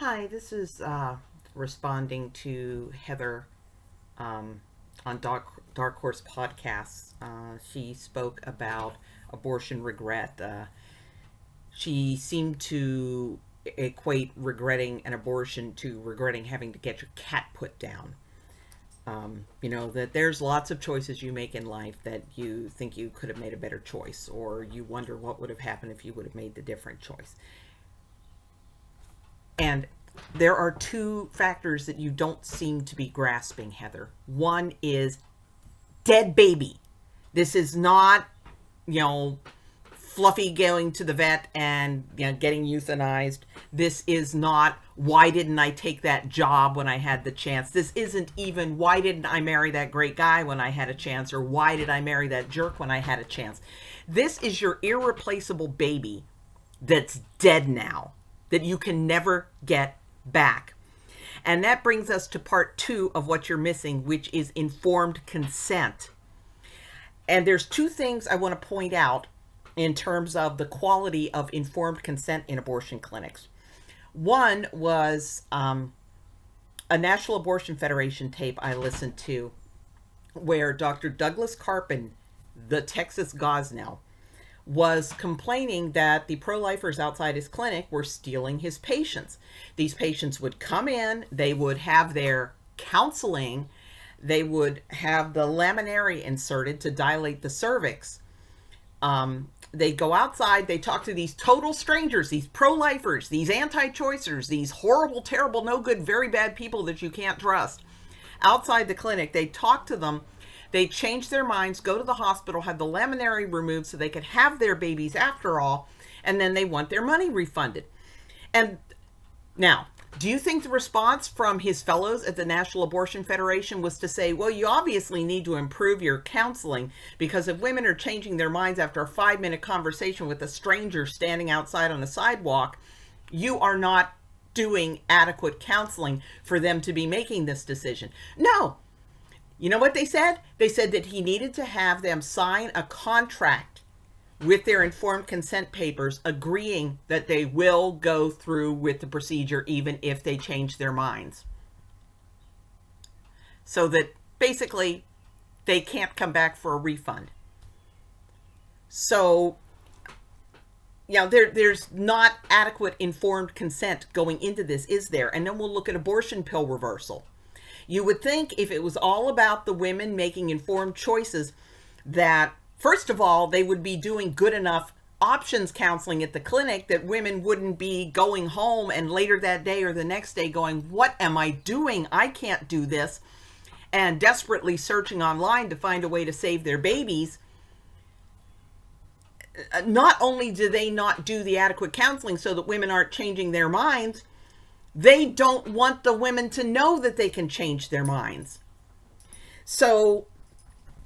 Hi, this is responding to Heather on Dark Horse Podcasts. She spoke about abortion regret. She seemed to equate regretting an abortion to regretting having to get your cat put down. That there's lots of choices you make in life that you think you could have made a better choice, or you wonder what would have happened if you would have made the different choice. And there are two factors that you don't seem to be grasping, Heather. One is dead baby. This is not, you know, Fluffy going to the vet and getting euthanized. This is not why didn't I take that job when I had the chance. This isn't even why didn't I marry that great guy when I had a chance, or why did I marry that jerk when I had a chance. This is your irreplaceable baby that's dead now, that you can never get back. And that brings us to part two of what you're missing, which is informed consent. And there's two things I want to point out in terms of the quality of informed consent in abortion clinics. One was a National Abortion Federation tape I listened to where Dr. Douglas Carpin, the Texas Gosnell, was complaining that the pro-lifers outside his clinic were stealing his patients. These patients would come in, they would have their counseling, they would have the laminary inserted to dilate the cervix. They go outside, they talk to these total strangers, these pro-lifers, these anti-choicers, these horrible, terrible, no good, very bad people that you can't trust. Outside the clinic, they talk to them, they change their minds, go to the hospital, have the laminary removed so they could have their babies after all, and then they want their money refunded. And now, do you think the response from his fellows at the National Abortion Federation was to say, well, you obviously need to improve your counseling, because if women are changing their minds after a 5-minute conversation with a stranger standing outside on a sidewalk, you are not doing adequate counseling for them to be making this decision? No. You know what they said? They said that he needed to have them sign a contract with their informed consent papers agreeing that they will go through with the procedure even if they change their minds. So that basically they can't come back for a refund. So, there's not adequate informed consent going into this, is there? And then we'll look at abortion pill reversal. You would think if it was all about the women making informed choices that, first of all, they would be doing good enough options counseling at the clinic that women wouldn't be going home and later that day or the next day going, what am I doing? I can't do this. And desperately searching online to find a way to save their babies. Not only do they not do the adequate counseling so that women aren't changing their minds, they don't want the women to know that they can change their minds. So,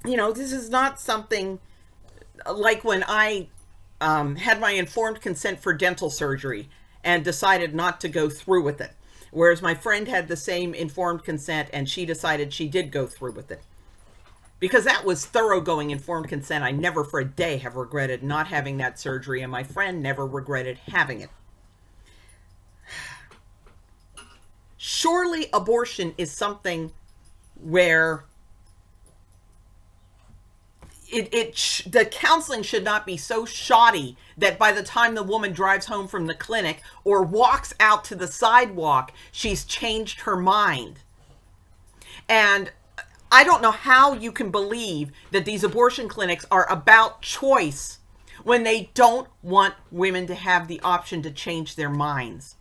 this is not something like when I had my informed consent for dental surgery and decided not to go through with it. Whereas my friend had the same informed consent and she decided she did go through with it. Because that was thoroughgoing informed consent. I never for a day have regretted not having that surgery, and my friend never regretted having it. Surely abortion is something where the counseling should not be so shoddy that by the time the woman drives home from the clinic or walks out to the sidewalk, she's changed her mind. And I don't know how you can believe that these abortion clinics are about choice when they don't want women to have the option to change their minds.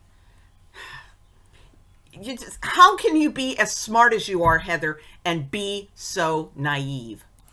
How can you be as smart as you are, Heather, and be so naive?